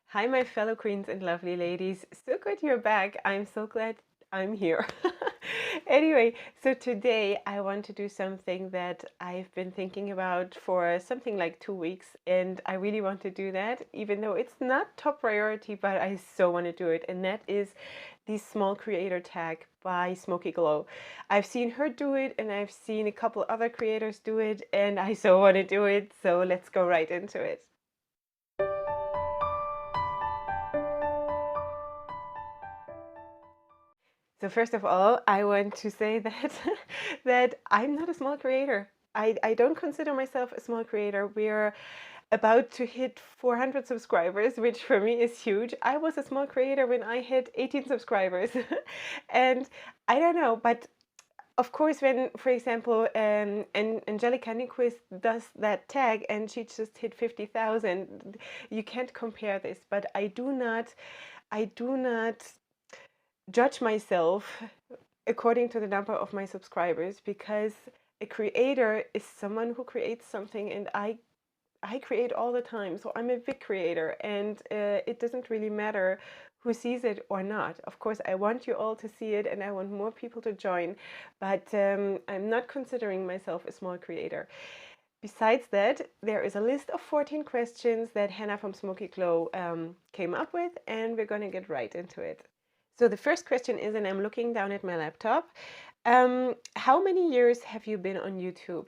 Hi, my fellow queens and lovely ladies. So good you're back. I'm so glad I'm here. Anyway, so today I want to do something that I've been thinking about for something like 2 weeks, and I really want to do that, even though it's not top priority, but I so want to do it, and that is the small creator tag by Smokey Glow. I've seen her do it, and I've seen a couple other creators do it, and I so want to do it, so let's go right into it. So first of all, I want to say that that I'm not a small creator. I don't consider myself a small creator. We're about to hit 400 subscribers, which for me is huge. I was a small creator when I hit 18 subscribers. And I don't know, but of course, when, for example, Angelica Nyquist does that tag and she just hit 50,000, you can't compare this. But I do not judge myself according to the number of my subscribers, because a creator is someone who creates something, and I create all the time, so I'm a big creator, and it doesn't really matter who sees it or not. Of course, I want you all to see it and I want more people to join, but I'm not considering myself a small creator. Besides that, there is a list of 14 questions that Hannah from Smoky Glow came up with, and we're going to get right into it. So the first question is, and I'm looking down at my laptop, how many years have you been on YouTube?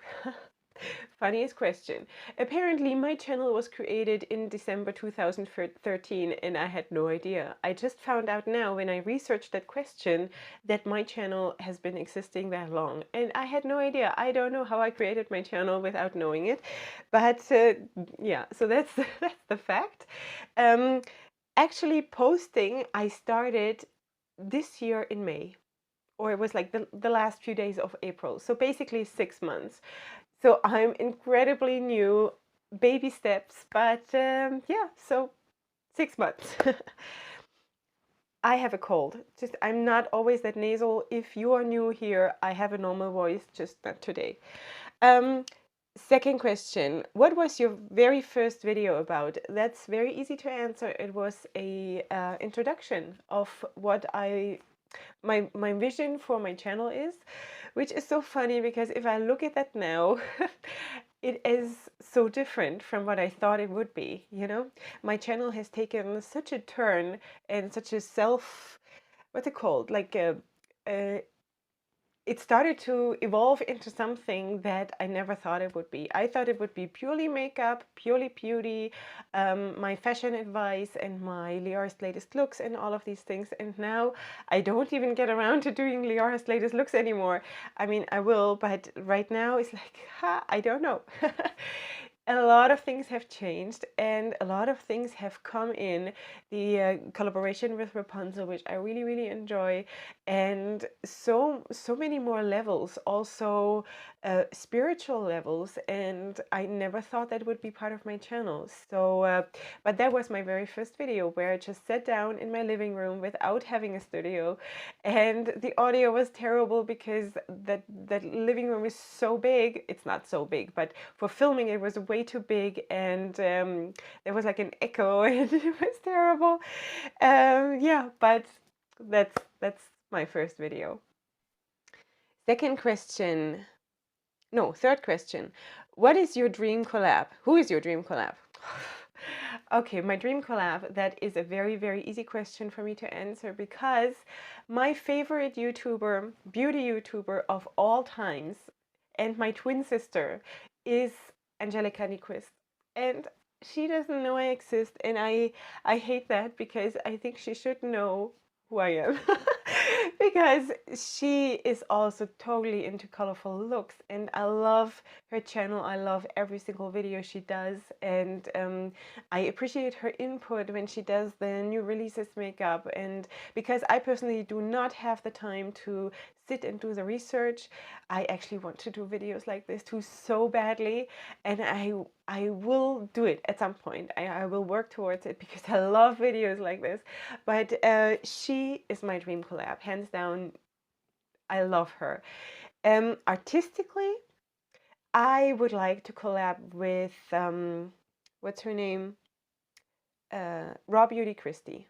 Funniest question. Apparently, my channel was created in December 2013, and I had no idea. I just found out now when I researched that question that my channel has been existing that long, and I had no idea. I don't know how I created my channel without knowing it, but yeah, so that's that's the fact. Um, Actually, posting I started this year in May, or it was like the last few days of April. So basically 6 months. So I'm incredibly new, baby steps, but yeah, so 6 months. I have a cold. Just I'm not always that nasal. If you are new here, I have a normal voice, just not today. Um, Second question, what was your very first video about? That's very easy to answer. It was a introduction of what my vision for my channel is, which is so funny because if I look at that now, it is so different from what I thought it would be, you know? My channel has taken such a turn and such a what's it called? Like a it started to evolve into something that I never thought it would be. I thought it would be purely makeup, purely beauty, my fashion advice, and my Leorah's latest looks, and all of these things. And now I don't even get around to doing Leorah's latest looks anymore. I mean, I will, but right now it's like, I don't know. A lot of things have changed, and a lot of things have come in. The collaboration with Rapunzel, which I really, really enjoy, and so many more levels, also spiritual levels, and I never thought that would be part of my channel. So but that was my very first video, where I just sat down in my living room without having a studio, and the audio was terrible because that living room is so big. It's not so big, but for filming it was way too big, and there was like an echo and it was terrible. Yeah, but that's my first video. Second question, no, third question. What is your dream collab? Who is your dream collab? Okay, my dream collab, that is a very, very easy question for me to answer, because my favorite YouTuber, beauty YouTuber of all times, and my twin sister, is Angelica Nyquist. And she doesn't know I exist, and I hate that, because I think she should know who I am. Because she is also totally into colorful looks, and I love her channel. I love every single video she does, and I appreciate her input when she does the new releases makeup. And because I personally do not have the time to sit and do the research, I actually want to do videos like this too so badly, and I will do it at some point. I will work towards it, because I love videos like this. But she is my dream collab, hands down. I love her. Artistically, I would like to collab with what's her name? Raw Beauty Christie.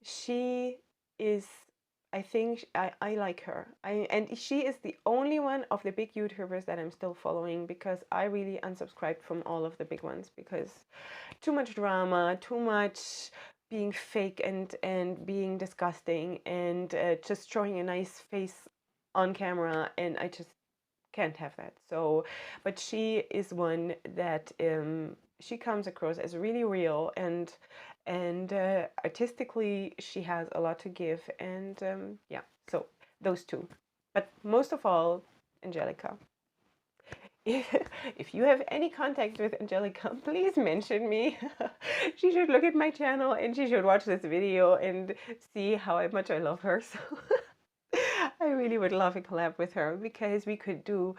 She is, I think I like her. And she is the only one of the big YouTubers that I'm still following, because I really unsubscribed from all of the big ones because too much drama, too much being fake and being disgusting, and just showing a nice face on camera, and I just can't have that. So, but she is one that she comes across as really real, and artistically she has a lot to give, and yeah, so those two. But most of all, Angelica. If you have any contact with Angelica, please mention me. She should look at my channel and she should watch this video and see how much I love her. So I really would love a collab with her, because we could do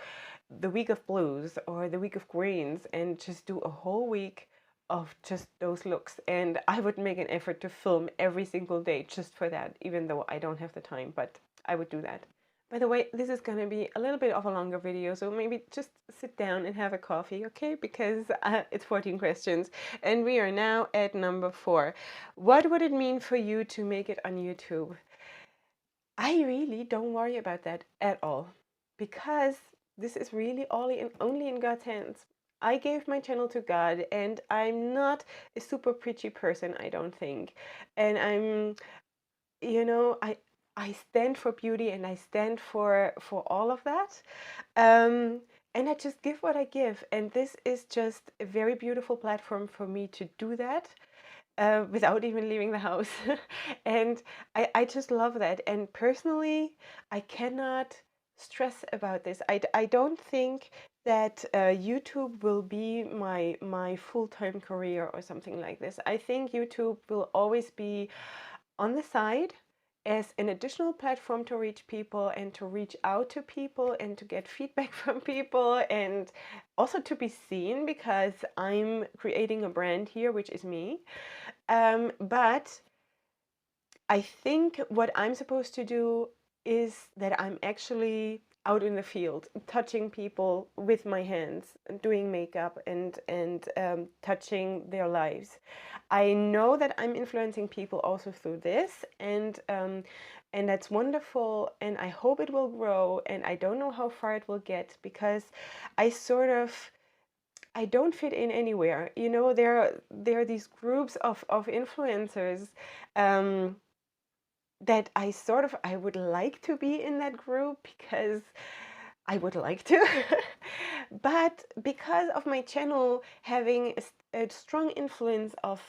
the week of blues or the week of greens and just do a whole week of just those looks. And I would make an effort to film every single day just for that, even though I don't have the time, but I would do that. By the way, this is going to be a little bit of a longer video, so maybe just sit down and have a coffee, okay? Because it's 14 questions, and we are now at number 4. What would it mean for you to make it on YouTube? I really don't worry about that at all, because this is really only in God's hands. I gave my channel to God, and I'm not a super preachy person, I don't think. And I stand for beauty, and I stand for all of that. And I just give what I give, and this is just a very beautiful platform for me to do that without even leaving the house. And I just love that. And personally, I cannot stress about this. I don't think that YouTube will be my full-time career or something like this. I think YouTube will always be on the side as an additional platform to reach people and to reach out to people and to get feedback from people, and also to be seen, because I'm creating a brand here, which is me. But I think what I'm supposed to do is that I'm actually out in the field, touching people with my hands, doing makeup, and touching their lives. I know that I'm influencing people also through this, and that's wonderful. And I hope it will grow. And I don't know how far it will get, because I don't fit in anywhere. You know, there are these groups of influencers that I would like to be in that group, because I would like to. But because of my channel having a strong influence of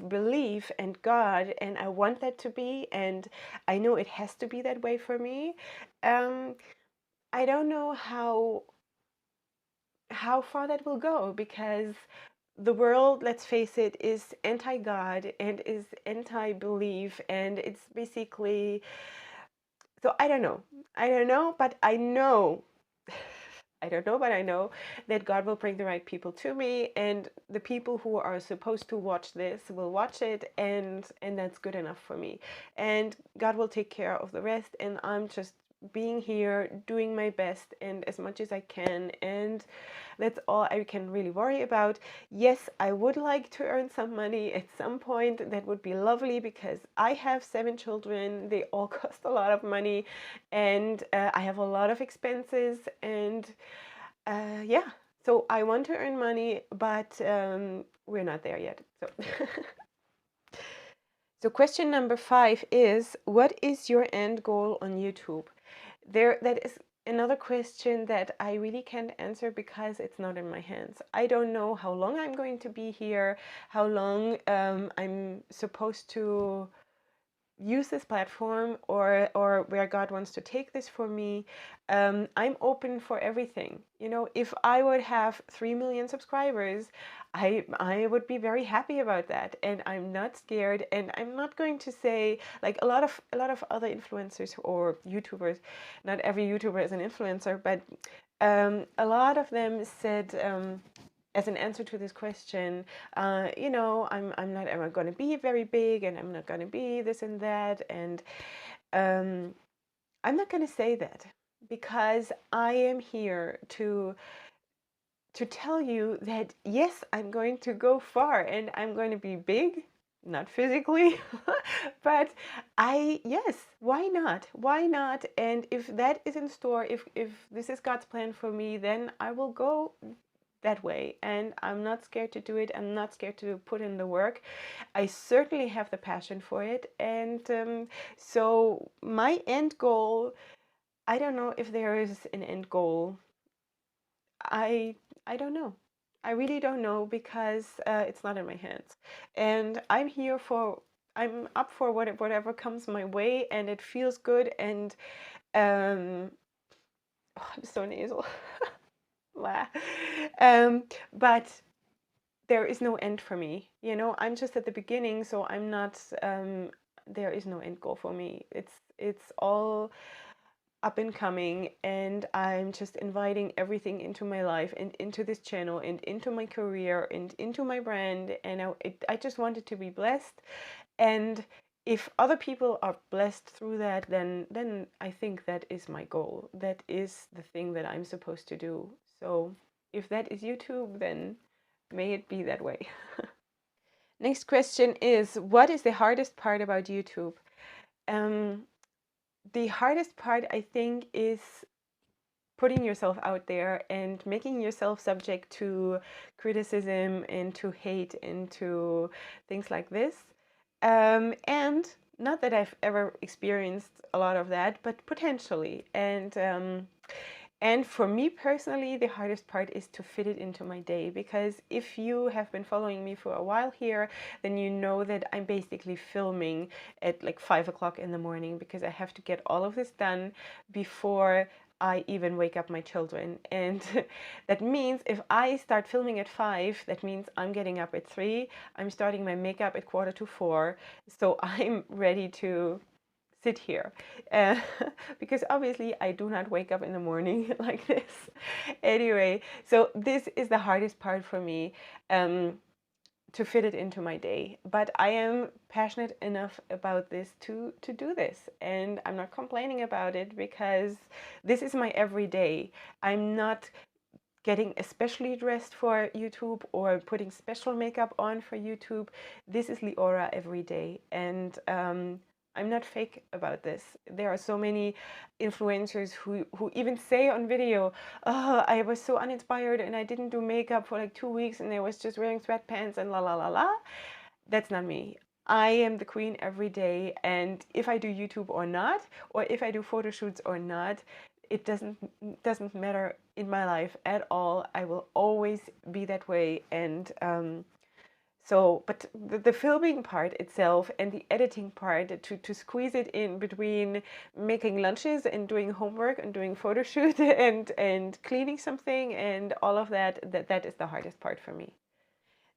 belief and God, and I want that to be, and I know it has to be that way for me, I don't know how far that will go, because the world, let's face it, is anti-God and is anti-belief, and it's basically, so I don't know. I don't know, but I know. I don't know, but I know that God will bring the right people to me, and the people who are supposed to watch this will watch it, and that's good enough for me. And God will take care of the rest, and I'm just being here, doing my best and as much as I can, and that's all I can really worry about. Yes, I would like to earn some money at some point. That would be lovely, because I have 7 children. They all cost a lot of money, and I have a lot of expenses, and yeah, so I want to earn money, but we're not there yet. So so question number 5 is, what is your end goal on YouTube? That is another question that I really can't answer, because it's not in my hands. I don't know how long I'm going to be here, how long I'm supposed to use this platform, or where God wants to take this for me. I'm open for everything. You know, if I would have 3 million subscribers, I would be very happy about that, and I'm not scared. And I'm not going to say, like a lot of other influencers or YouTubers. Not every YouTuber is an influencer, but a lot of them said, as an answer to this question, you know, I'm not ever going to be very big, and I'm not going to be this and that, and I'm not going to say that, because I am here to tell you that yes, I'm going to go far, and I'm going to be big, not physically, but yes, why not? Why not? And if that is in store, if this is God's plan for me, then I will go that way. And I'm not scared to do it. I'm not scared to put in the work. I certainly have the passion for it. And so my end goal, I don't know if there is an end goal. I I don't know. I really don't know because it's not in my hands, and I'm up for whatever comes my way, and it feels good. And um, oh, I'm so nasal. Blah. But there is no end for me. You know, I'm just at the beginning, so I'm not. There is no end goal for me. It's all up and coming, and I'm just inviting everything into my life and into this channel and into my career and into my brand. And I just wanted to be blessed. And if other people are blessed through that, then I think that is my goal. That is the thing that I'm supposed to do. So if that is YouTube, then may it be that way. Next question is, what is the hardest part about YouTube? The hardest part, I think, is putting yourself out there and making yourself subject to criticism and to hate and to things like this. And not that I've ever experienced a lot of that, but potentially. And for me personally, the hardest part is to fit it into my day, because if you have been following me for a while here, then you know that I'm basically filming at like 5 o'clock in the morning, because I have to get all of this done before I even wake up my children. And that means if I start filming at 5, that means I'm getting up at 3, I'm starting my makeup at 3:45, so I'm ready to sit here, uh, because obviously I do not wake up in the morning like this. Anyway, so this is the hardest part for me, to fit it into my day. But I am passionate enough about this to do this, and I'm not complaining about it, because this is my everyday. I'm not getting especially dressed for YouTube or putting special makeup on for YouTube. This is Leorah every day, and I'm not fake about this. There are so many influencers who even say on video, oh, I was so uninspired and I didn't do makeup for like 2 weeks and I was just wearing sweatpants and la la la la. That's not me. I am the queen every day, and if I do YouTube or not, or if I do photo shoots or not, it doesn't matter in my life at all. I will always be that way. And but the filming part itself and the editing part, to squeeze it in between making lunches and doing homework and doing photo shoot and cleaning something and all of that is the hardest part for me.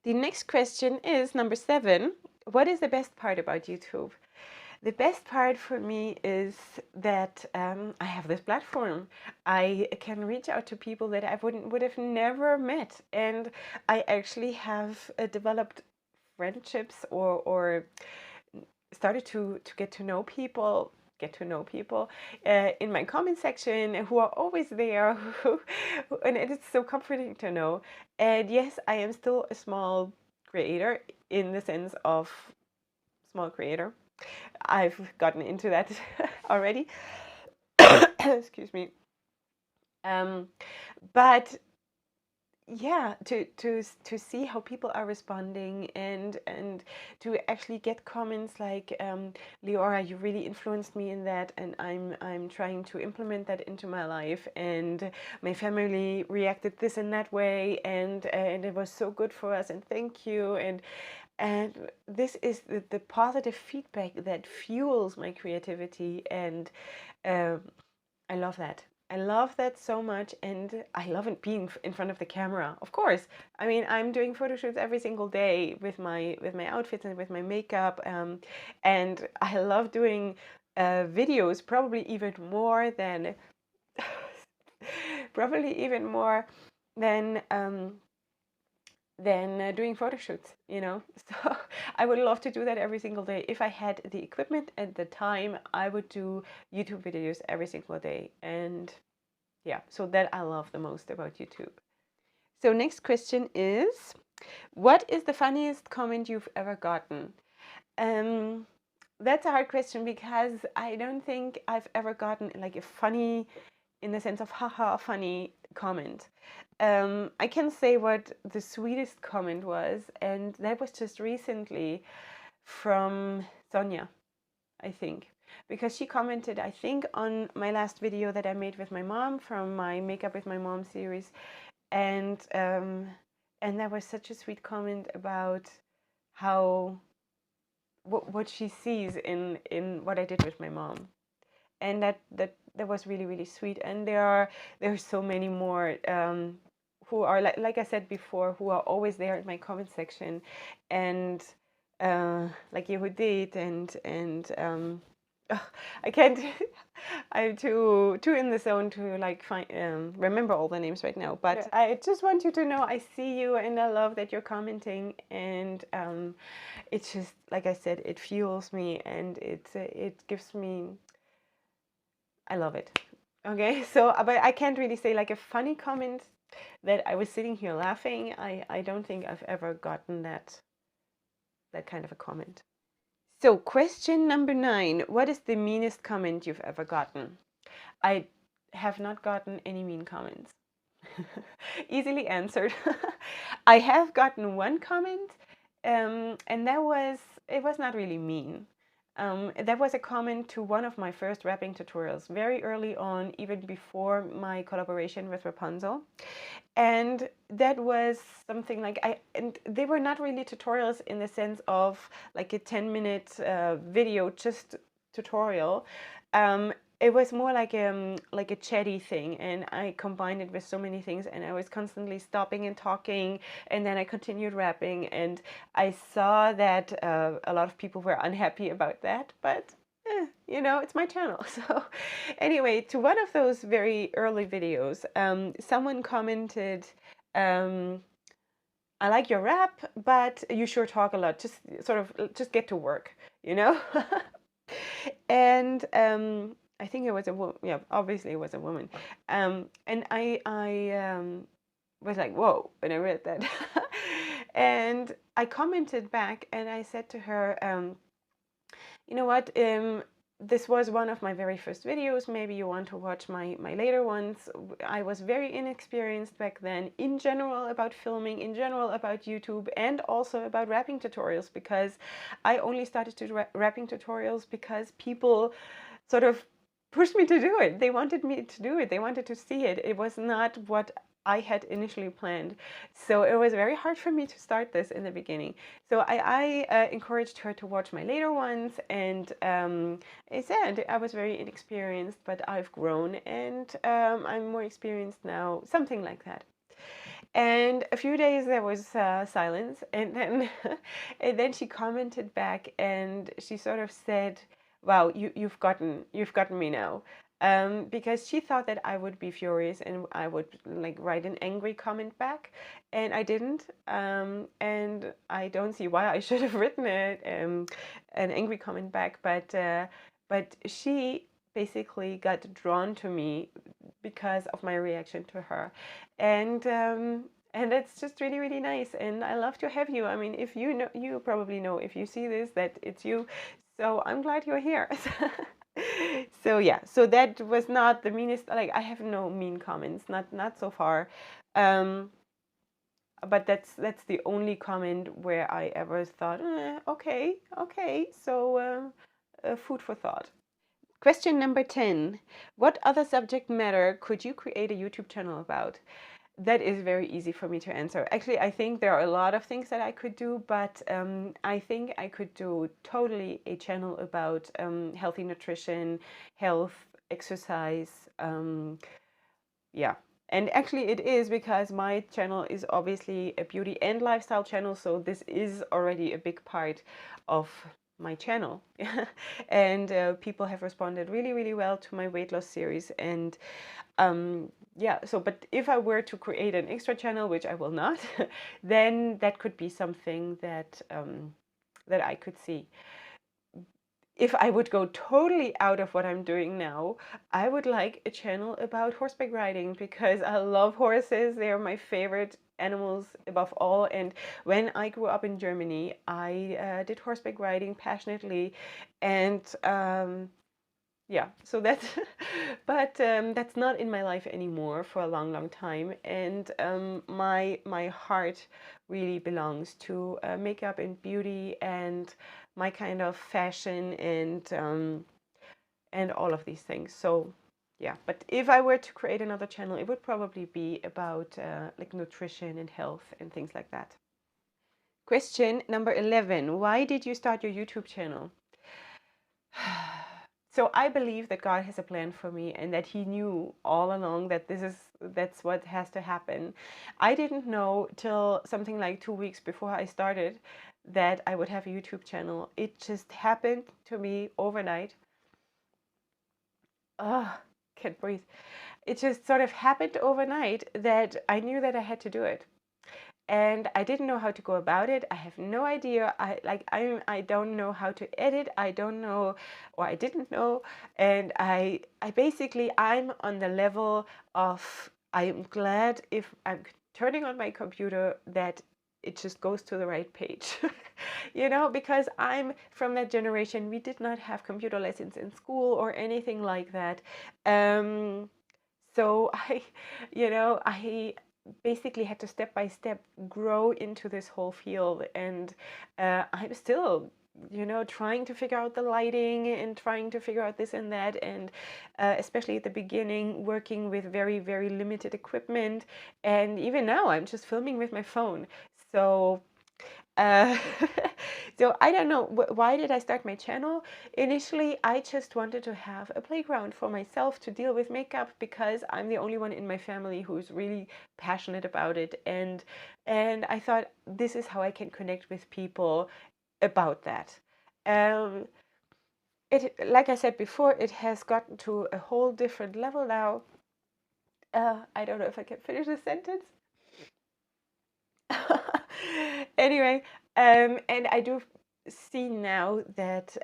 The next question is number 7. What is the best part about YouTube? The best part for me is that I have this platform. I can reach out to people that I would have never met, and I actually have developed friendships or started to get to know people. In my comment section, who are always there, and it is so comforting to know. And yes, I am still a small creator, in the sense of small creator. I've gotten into that already. Excuse me. But yeah, to see how people are responding, and to actually get comments like, Leorah, you really influenced me in that, and I'm trying to implement that into my life, and my family reacted this and that way, and it was so good for us, and thank you. And this is the positive feedback that fuels my creativity, and I love that. I love that so much, and I love it being in front of the camera. Of course, I mean, I'm doing photo shoots every single day with my outfits and with my makeup, and I love doing videos, probably even more than probably even more than doing photo shoots, you know. So I would love to do that every single day. If I had the equipment and the time, I would do YouTube videos every single day. And yeah, so that I love the most about YouTube. So next question is, what is the funniest comment you've ever gotten? that's a hard question because I don't think I've ever gotten like a funny, in the sense of haha, funny comment. I can say what the sweetest comment was, and that was just recently from Sonia, I think. Because she commented, I think, on my last video that I made with my mom from my Makeup with My Mom series. And that was such a sweet comment about how what she sees in what I did with my mom, and that was really really sweet. And there's so many more who are like I said before, who are always there in my comment section, and like Yehudit and ugh, I can't. I'm too in the zone to like find remember all the names right now. But yeah. I just want you to know I see you, and I love that you're commenting. And it's just like I said, it fuels me, and it gives me. I love it. Okay, so but I can't really say like a funny comment that I was sitting here laughing. I don't think I've ever gotten that kind of a comment. So question number 9, what is the meanest comment you've ever gotten? I have not gotten any mean comments. Easily answered. I have gotten one comment, and it was not really mean. That was a comment to one of my first wrapping tutorials, very early on, even before my collaboration with Rapunzel. And that was something like and they were not really tutorials in the sense of like a 10-minute video, just tutorial. It was more like a chatty thing, and I combined it with so many things, and I was constantly stopping and talking, and then I continued rapping, and I saw that a lot of people were unhappy about that, but you know, it's my channel. So anyway, to one of those very early videos, someone commented, I like your rap, but you sure talk a lot. Just get to work, you know? And I think it was a woman. Yeah, obviously it was a woman. And I was like, whoa, when I read that. And I commented back, and I said to her, you know what, this was one of my very first videos. Maybe you want to watch my later ones. I was very inexperienced back then in general about filming, in general about YouTube, and also about wrapping tutorials, because I only started to do wrapping tutorials because people sort of pushed me to do it. They wanted me to do it. They wanted to see it. It was not what I had initially planned. So it was very hard for me to start this in the beginning. So I encouraged her to watch my later ones, and I said I was very inexperienced, but I've grown, and I'm more experienced now, something like that. And a few days there was silence, and then she commented back, and she sort of said, wow, you've gotten me now. Because she thought that I would be furious and I would like write an angry comment back, and I didn't. And I don't see why I should have written an angry comment back, but she basically got drawn to me because of my reaction to her, and it's just really really nice, and I love to have you. I mean, if you know, you probably know if you see this that it's you, so I'm glad you're here. So yeah, so that was not the meanest. Like, I have no mean comments, not so far, but that's the only comment where I ever thought, okay, so food for thought. Question number 10, what other subject matter could you create a YouTube channel about? That is very easy for me to answer. Actually, I think there are a lot of things that I could do, but I think I could do totally a channel about healthy nutrition, health, exercise. Yeah. And actually it is, because my channel is obviously a beauty and lifestyle channel, so this is already a big part of my channel. And people have responded really, really well to my weight loss series. And yeah, so but if I were to create an extra channel, which I will not, then that could be something that that I could see. if I would go totally out of what I'm doing now, I would like a channel about horseback riding, because I love horses. They are my favorite animals above all. And when I grew up in Germany, I did horseback riding passionately. And yeah, so that's, but that's not in my life anymore for a long, long time. And my heart really belongs to makeup and beauty and my kind of fashion and all of these things. So yeah, but if I were to create another channel, it would probably be about like nutrition and health and things like that. Question number 11. Why did you start your YouTube channel? So I believe that God has a plan for me, and that He knew all along that that's what has to happen. I didn't know till something like 2 weeks before I started that I would have a YouTube channel. It just happened to me overnight. Ah, can't breathe. It just sort of happened overnight that I knew that I had to do it. And I didn't know how to go about it. I have no idea. I don't know how to edit. I don't know, or I didn't know. And I basically, I'm on the level of, I'm glad if I'm turning on my computer that it just goes to the right page. You know, because I'm from that generation. We did not have computer lessons in school or anything like that. So I basically had to step by step grow into this whole field. And I'm still, trying to figure out the lighting and trying to figure out this and that. And especially at the beginning, working with very, very limited equipment. And even now, I'm just filming with my phone. So uh, so I don't know, why did I start my channel? Initially, I just wanted to have a playground for myself to deal with makeup, because I'm the only one in my family who's really passionate about it. And I thought, this is how I can connect with people about that. Um, like I said before, it has gotten to a whole different level now. I don't know if I can finish the sentence. Anyway, and I do see now that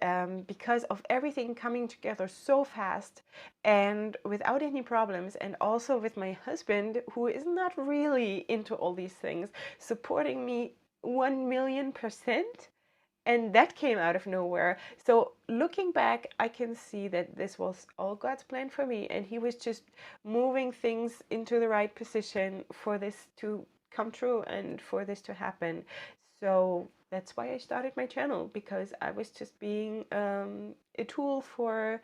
because of everything coming together so fast and without any problems, and also with my husband, who is not really into all these things, supporting me 1,000,000%, and that came out of nowhere. So looking back, I can see that this was all God's plan for me, and He was just moving things into the right position for this to come true and for this to happen. So that's why I started my channel, because I was just being a tool for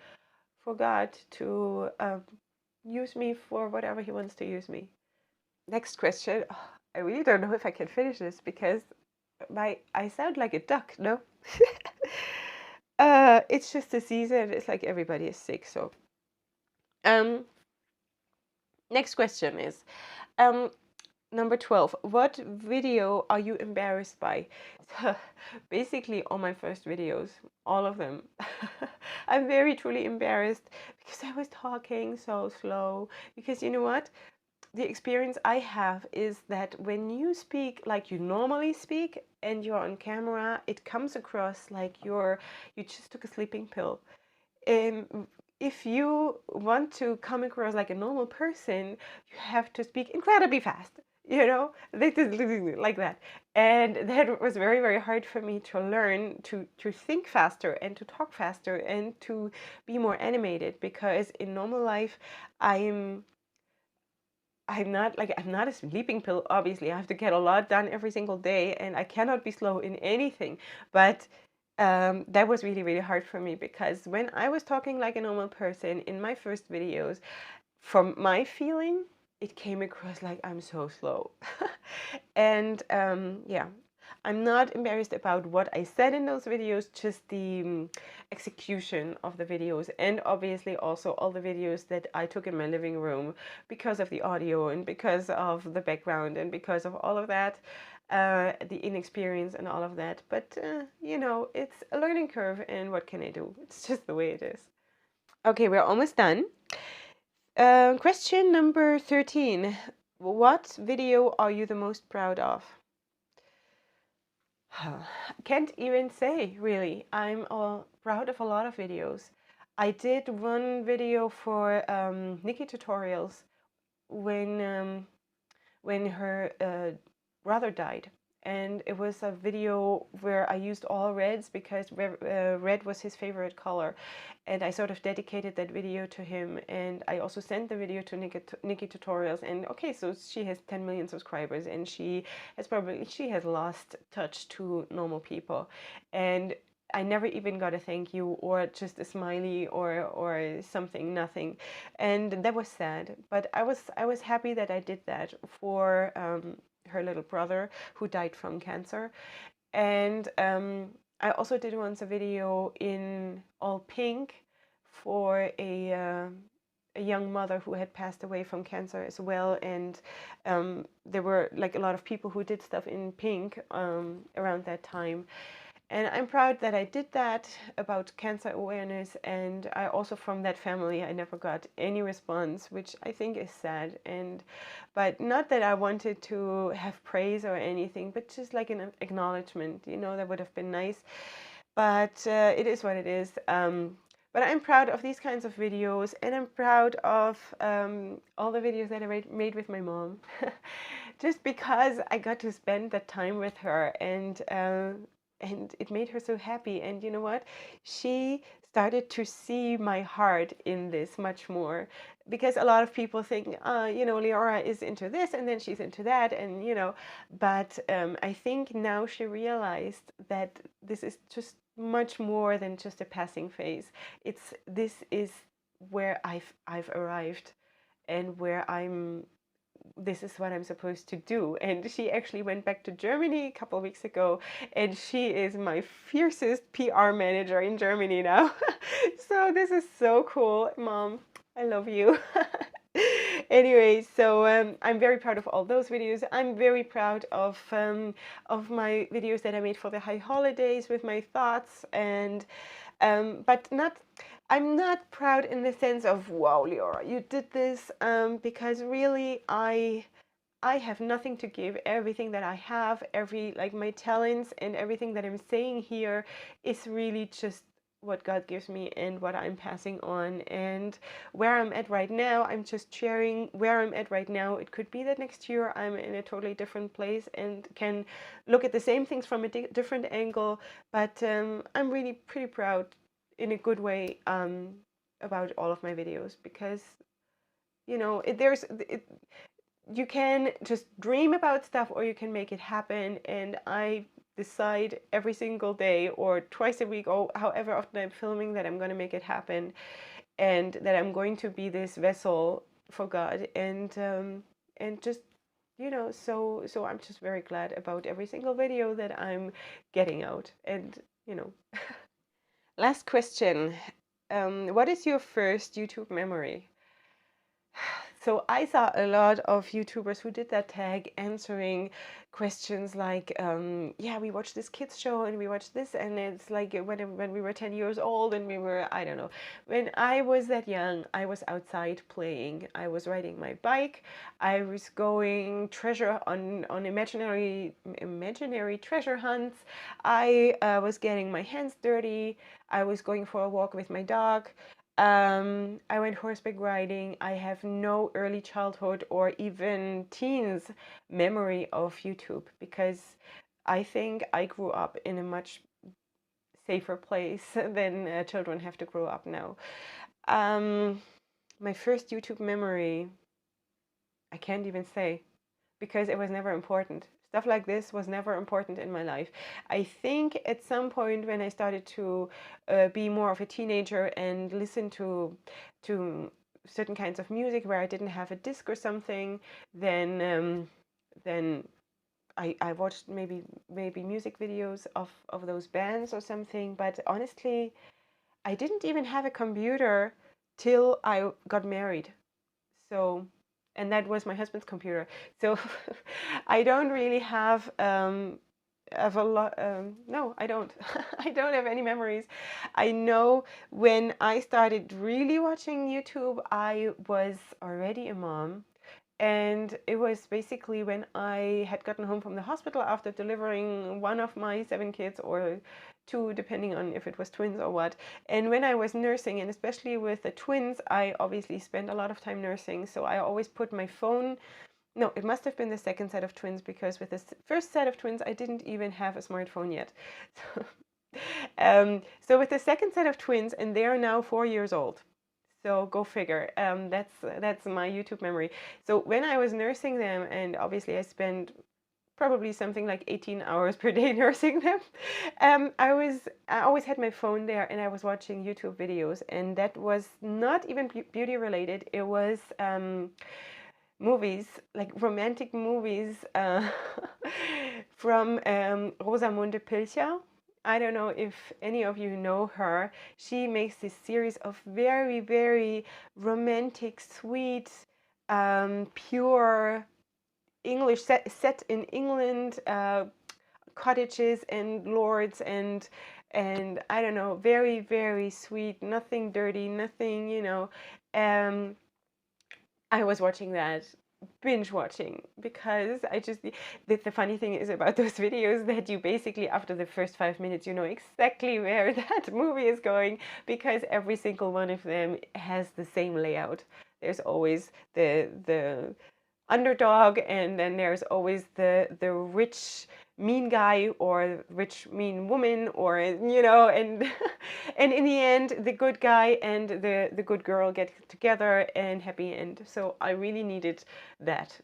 God to use me for whatever He wants to use me. Next question. Oh, I really don't know if I can finish this, because I sound like a duck, no? It's just the season. It's like everybody is sick. So next question is number 12. What video are you embarrassed by? Basically all my first videos, all of them. I'm very truly embarrassed because I was talking so slow. Because you know what? The experience I have is that when you speak like you normally speak and you're on camera, it comes across like you just took a sleeping pill. If you want to come across like a normal person, you have to speak incredibly fast, like that. And that was very, very hard for me to learn to think faster and to talk faster and to be more animated, because in normal life, I'm not a sleeping pill. Obviously, I have to get a lot done every single day, and I cannot be slow in anything. But that was really, really hard for me, because when I was talking like a normal person in my first videos, from my feeling, it came across like I'm so slow. And yeah, I'm not embarrassed about what I said in those videos, just the execution of the videos, and obviously also all the videos that I took in my living room because of the audio and because of the background and because of all of that, the inexperience and all of that. But, it's a learning curve, and what can I do? It's just the way it is. Okay, we're almost done. Question number 13. What video are you the most proud of? Can't even say, really. I'm proud of a lot of videos. I did one video for Nikki Tutorials when her brother died. And it was a video where I used all reds because red was his favorite color. And I sort of dedicated that video to him. And I also sent the video to Nikki Tutorials. And okay, so she has 10 million subscribers and she has lost touch to normal people. And I never even got a thank you or just a smiley or something, nothing, and that was sad. But I was happy that I did that for her little brother who died from cancer, and I also did once a video in all pink for a young mother who had passed away from cancer as well, and there were like a lot of people who did stuff in pink around that time. And I'm proud that I did that about cancer awareness. And I also, from that family, I never got any response, which I think is sad. But not that I wanted to have praise or anything, but just like an acknowledgement, that would have been nice. But it is what it is. But I'm proud of these kinds of videos, and I'm proud of all the videos that I made with my mom, just because I got to spend that time with her, and it made her so happy. And you know what? She started to see my heart in this much more, because a lot of people think, Leorah is into this and then she's into that, and but I think now she realized that this is just much more than just a passing phase. This is where I've arrived, and where this is what I'm supposed to do. And she actually went back to Germany a couple of weeks ago, and she is my fiercest PR manager in Germany now. So this is so cool, Mom. I love you. Anyway, so I'm very proud of all those videos. I'm very proud of my videos that I made for the high holidays with my thoughts, and but I'm not proud in the sense of, wow, Leorah, you did this, because really I have nothing to give. Everything that I have, like my talents and everything that I'm saying here is really just what God gives me and what I'm passing on. And where I'm at right now, I'm just sharing where I'm at right now. It could be that next year I'm in a totally different place and can look at the same things from a different angle. But I'm really pretty proud in a good way about all of my videos, because you can just dream about stuff or you can make it happen. And I decide every single day or twice a week or however often I'm filming that I'm going to make it happen, and that I'm going to be this vessel for God. And just so I'm just very glad about every single video that I'm getting out. And last question. What is your first YouTube memory? So I saw a lot of YouTubers who did that tag answering questions like, yeah, we watched this kids show and we watched this, and it's like when we were 10 years old and we were, I don't know, when I was that young, I was outside playing. I was riding my bike. I was going treasure on imaginary treasure hunts. I was getting my hands dirty. I was going for a walk with my dog. I went horseback riding. I have no early childhood or even teens memory of YouTube, because I think I grew up in a much safer place than children have to grow up now. My first YouTube memory, I can't even say, because it was never important. Stuff like this was never important in my life. I think at some point when I started to be more of a teenager and listen to certain kinds of music where I didn't have a disc or something, then I watched maybe music videos of those bands or something. But honestly, I didn't even have a computer till I got married. So, and that was my husband's computer. So I don't really have a lot. No, I don't. I don't have any memories. I know when I started really watching YouTube, I was already a mom. And it was basically when I had gotten home from the hospital after delivering one of my 7 kids, or 2, depending on if it was twins or what. And when I was nursing, and especially with the twins, I obviously spent a lot of time nursing. So I always put my phone, no, it must have been the second set of twins, because with the first set of twins, I didn't even have a smartphone yet. So with the second set of twins, and they are now 4 years old. So go figure. That's my YouTube memory. So when I was nursing them, and obviously I spent probably something like 18 hours per day nursing them, I always had my phone there, and I was watching YouTube videos, and that was not even beauty related. It was movies, like romantic movies, from Rosamunde Pilcher. I don't know if any of you know her. She makes this series of very, very romantic, sweet, pure English, set in England, cottages and lords, and I don't know, very, very sweet, nothing dirty, nothing, you know. I was watching that, binge watching, because I just, the funny thing is about those videos that you basically, after the first 5 minutes, you know exactly where that movie is going, because every single one of them has the same layout. There's always the underdog, and then there's always the rich mean guy, or rich mean woman, or, you know, and and in the end the good guy and the good girl get together, and happy end. So I really needed that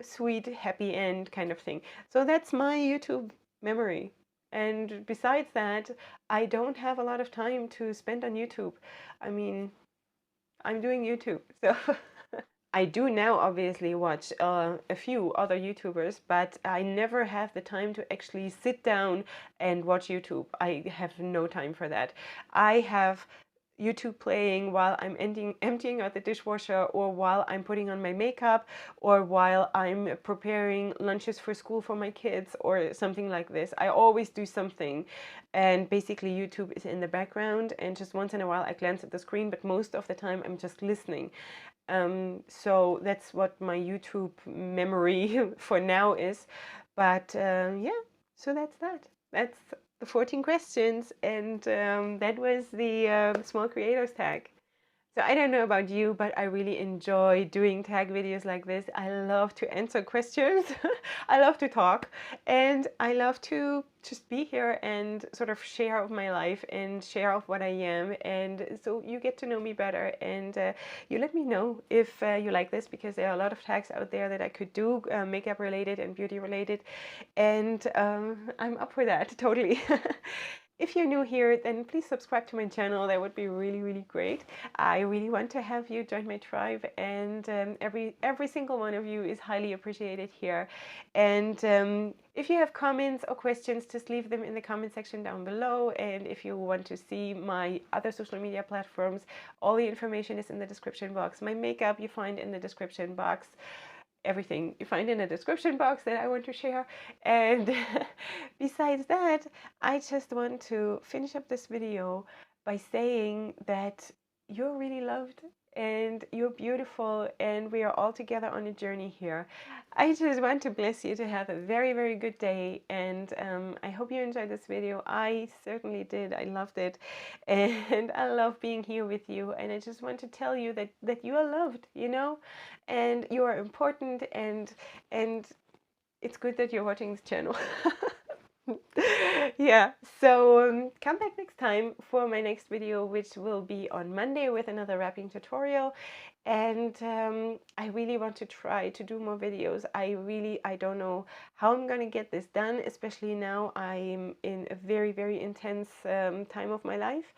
sweet happy end kind of thing. So that's my YouTube memory. And besides that, I don't have a lot of time to spend on YouTube. I mean, I'm doing YouTube, so I do now obviously watch a few other YouTubers, but I never have the time to actually sit down and watch YouTube. I have no time for that. I have YouTube playing while I'm emptying out the dishwasher, or while I'm putting on my makeup, or while I'm preparing lunches for school for my kids, or something like this. I always do something, and basically YouTube is in the background, and just once in a while I glance at the screen, but most of the time I'm just listening. So that's what my YouTube memory for now is. But yeah, so that's that. That's the 14 questions, and that was the small creators tag. So I don't know about you, but I really enjoy doing tag videos like this. I love to answer questions. I love to talk, and I love to just be here and sort of share of my life and share of what I am. And so you get to know me better, and you let me know if you like this, because there are a lot of tags out there that I could do, makeup related and beauty related, and I'm up for that, totally. If you're new here, then please subscribe to my channel. That would be really, really great. I really want to have you join my tribe, and every single one of you is highly appreciated here. And if you have comments or questions, just leave them in the comment section down below. And if you want to see my other social media platforms, all the information is in the description box. My makeup you find in the description box. Everything you find in the description box that I want to share. And besides that, I just want to finish up this video by saying that you're really loved, and you're beautiful, and we are all together on a journey here. I just want to bless you to have a very, very good day, and I hope you enjoyed this video. I certainly did. I loved it, and I love being here with you, and I just want to tell you that you are loved, you know, and you are important, and it's good that you're watching this channel. Yeah, so come back next time for my next video, which will be on Monday with another wrapping tutorial. And I really want to try to do more videos. I don't know how I'm gonna get this done, especially now I'm in a very, very intense time of my life.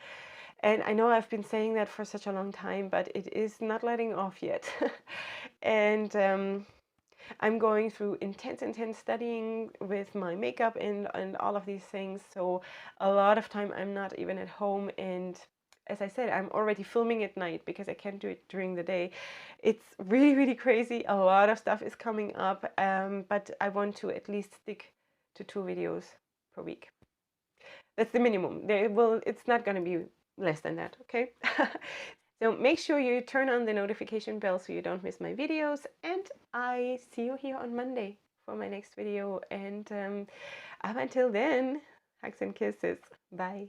And I know I've been saying that for such a long time, but it is not letting off yet. And I'm going through intense studying with my makeup and all of these things. So a lot of time I'm not even at home. And as I said, I'm already filming at night because I can't do it during the day. It's really, really crazy. A lot of stuff is coming up, but I want to at least stick to 2 videos per week. That's the minimum. It's not going to be less than that, okay? So make sure you turn on the notification bell so you don't miss my videos, and I see you here on Monday for my next video. And up until then, hugs and kisses. Bye.